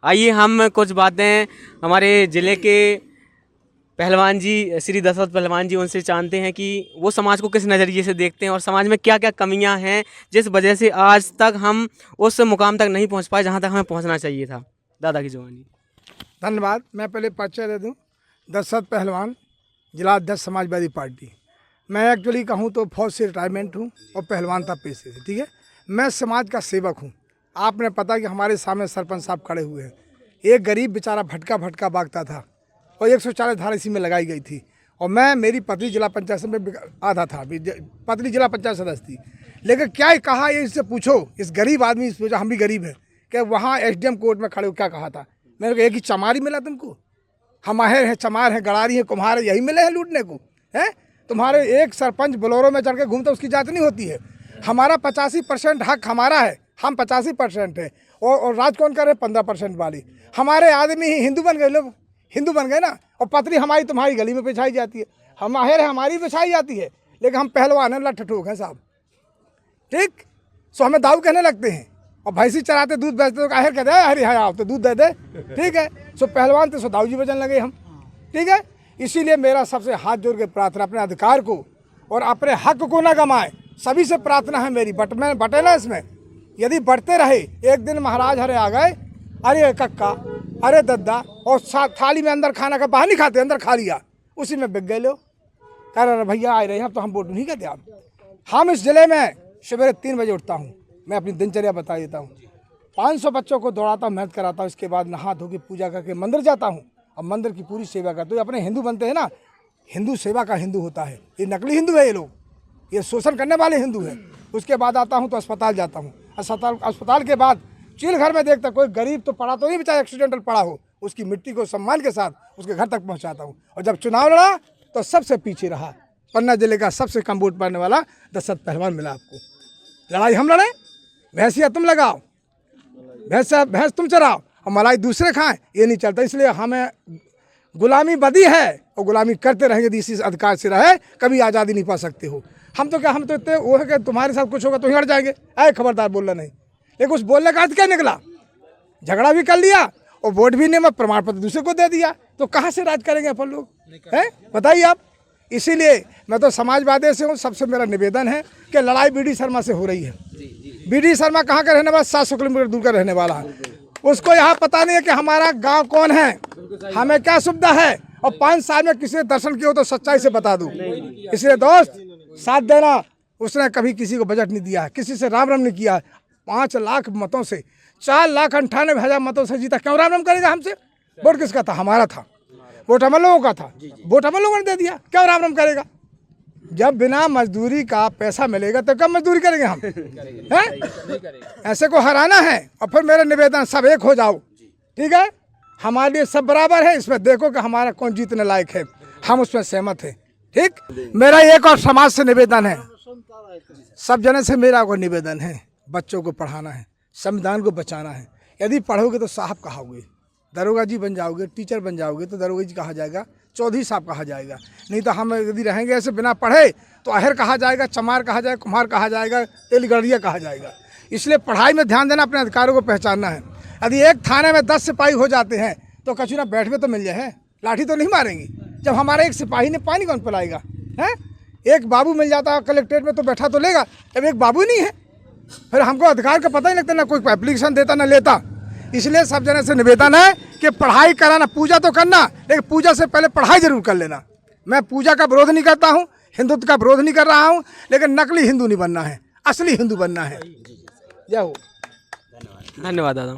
आइए हम कुछ बातें हमारे ज़िले के पहलवान जी, श्री दशरथ पहलवान जी, उनसे जानते हैं कि वो समाज को किस नज़रिए से देखते हैं और समाज में क्या क्या कमियां हैं जिस वजह से आज तक हम उस मुकाम तक नहीं पहुंच पाए जहां तक हमें पहुंचना चाहिए था। दादा की जुबानी। धन्यवाद। मैं पहले परिचय दे दूं। दशरथ पहलवान, जिला अध्यक्ष समाजवादी पार्टी। मैं एक्चुअली कहूं तो फौज से रिटायरमेंट हूं और पहलवान था पेशे से। ठीक है, मैं समाज का सेवक हूं। आपने पता कि हमारे सामने सरपंच साहब खड़े हुए हैं। एक गरीब बेचारा भटका भटका भागता था और 140 धारा इसी में लगाई गई थी। और मेरी पत्नी जिला पंचायत में आधा था, पत्नी जिला पंचायत सदस्य थी। लेकिन क्या कहा ये, इससे पूछो, इस गरीब आदमी से पूछो, हम भी गरीब हैं, कि वहाँ SDM कोर्ट में खड़े हो क्या कहा था। मैंने कहा एक ही चमारी मिला तुमको, हम आहेर हैं, चमार हैं, गड़ारी हैं, कुम्हार हैं, यही मिले हैं लूटने को हैं। तुम्हारे एक सरपंच बोलेरो में चढ़ के घूमता, उसकी जांच नहीं होती है। हमारा 85% हक हमारा है, हम 85% है और राज कौन करे 15% वाली। हमारे आदमी ही हिंदू बन गए, लोग हिंदू बन गए ना, और पत्री हमारी तुम्हारी गली में बिछाई जाती है। हम आहेर है, हमारी बिछाई जाती है, लेकिन हम पहलवान हैं, लठ ठोक हैं साहब। ठीक, सो हमें दाऊ कहने लगते हैं और भैंसी चराते दूध बेचते तो आहेर कहते हैं हरी हाय आप तो दूध दे दे। ठीक है, सो पहलवान तो सो दाऊ जी बचने लगे हम। ठीक है, इसीलिए मेरा सबसे हाथ जोड़ के प्रार्थना, अपने अधिकार को और अपने हक को ना गंवाएं, सभी से प्रार्थना है मेरी। बटे ना इसमें, यदि बढ़ते रहे, एक दिन महाराज हरे आ गए, अरे कक्का, अरे दद्दा, और थाली में अंदर खाना का बाहर नहीं खाते, अंदर खा लिया, उसी में बिक गए लोग। कह रहे भैया आए रहे हैं, अब तो हम वोट नहीं कहते आप। हम इस जिले में सवेरे 3 बजे उठता हूँ, मैं अपनी दिनचर्या बता देता हूँ। 500 बच्चों को दौड़ाता हूँ, मेहनत कराता हूँ, इसके बाद नहा धो के पूजा करके मंदिर जाता हूँ और मंदिर की पूरी सेवा करते हो। अपने हिंदू बनते हैं ना, हिंदू सेवा का हिंदू होता है, ये नकली हिंदू है, ये लोग ये शोषण करने वाले हिंदू हैं। उसके बाद आता हूँ तो अस्पताल जाता हूँ, अस्पताल के बाद चील घर में देखता कोई गरीब तो पड़ा तो नहीं, बेचारा एक्सीडेंटल पड़ा हो, उसकी मिट्टी को सम्मान के साथ उसके घर तक पहुँचाता हूँ। और जब चुनाव लड़ा तो सबसे पीछे रहा, पन्ना जिले का सबसे कम वोट पाने वाला दशरथ पहलवान मिला आपको। लड़ाई हम लड़े, भैंसिया तुम लगाओ, भैंस तुम चराओ और मलाई दूसरे खाएं, ये नहीं चलता। इसलिए हमें गुलामी बदी है और गुलामी करते रहेंगे, इसी अधिकार से रहे, कभी आज़ादी नहीं पा सकते हो। हम तो क्या, हम तो इतने वो है कि तुम्हारे साथ कुछ होगा तो ही हट जाएंगे, आए खबरदार बोलना नहीं। लेकिन उस बोलने का अर्थ क्या निकला, झगड़ा भी कर लिया और वोट भी नहीं, मैं प्रमाण पत्र दूसरे को दे दिया, तो कहाँ से राज करेंगे अपन लोग, हैं बताइए आप। इसीलिए मैं तो समाजवादी से हूँ। सबसे मेरा निवेदन है कि लड़ाई BD शर्मा से हो रही है। BD शर्मा कहाँ का रहने वाला, 700 किलोमीटर दूर का रहने वाला है। उसको यहाँ पता नहीं है कि हमारा गांव कौन है, हमें क्या सुविधा है, और 5 साल में किसी ने दर्शन किया हो तो सच्चाई से बता दूं। इसलिए दोस्त साथ देना, उसने कभी किसी को बजट नहीं दिया, किसी से राम राम नहीं किया। 5 लाख मतों से, 4,98,000 मतों से जीता, क्यों राम राम करेगा हमसे। वोट किसका था, हमारा था, वोट हम लोगों का था, वोट हम लोगों ने दे दिया, क्यों राम राम करेगा। जब बिना मजदूरी का पैसा मिलेगा तो कब मजदूरी करेंगे हम, हैं? ऐसे को हराना है। और फिर मेरा निवेदन, सब एक हो जाओ, ठीक है, हमारे लिए सब बराबर है, इसमें देखो कि हमारा कौन जीतने लायक है, हम उसमें सहमत हैं। ठीक, मेरा एक और समाज से निवेदन है, सब जने से मेरा को निवेदन है, बच्चों को पढ़ाना है, संविधान को बचाना है। यदि पढ़ोगे तो साहब कहाओगे, दरोगा जी बन जाओगे, टीचर बन जाओगे तो दरोगा जी कहा जाएगा, चौधरी साहब कहा जाएगा। नहीं तो हम यदि रहेंगे ऐसे बिना पढ़े तो आहेर कहा जाएगा, चमार कहा जाएगा, कुम्हार कहा जाएगा, तेलगढ़िया कहा जाएगा। इसलिए पढ़ाई में ध्यान देना, अपने अधिकारों को पहचानना है। यदि एक थाने में 10 सिपाही हो जाते हैं तो कचूना बैठ में तो मिल जाए, लाठी तो नहीं मारेंगी। जब हमारा एक सिपाही ने पानी कौन पिलाएगा, हैं? एक बाबू मिल जाता है कलेक्ट्रेट में तो बैठा तो लेगा, अब एक बाबू नहीं है, फिर हमको अधिकार का पता ही लगता, ना कोई एप्लीकेशन देता ना लेता। इसलिए सब जने से निवेदन है कि पढ़ाई कराना, पूजा तो करना, लेकिन पूजा से पहले पढ़ाई जरूर कर लेना। मैं पूजा का विरोध नहीं करता हूँ, हिंदुत्व का विरोध नहीं कर रहा हूँ, लेकिन नकली हिंदू नहीं बनना है, असली हिंदू बनना है। जय हो। धन्यवाद दादा।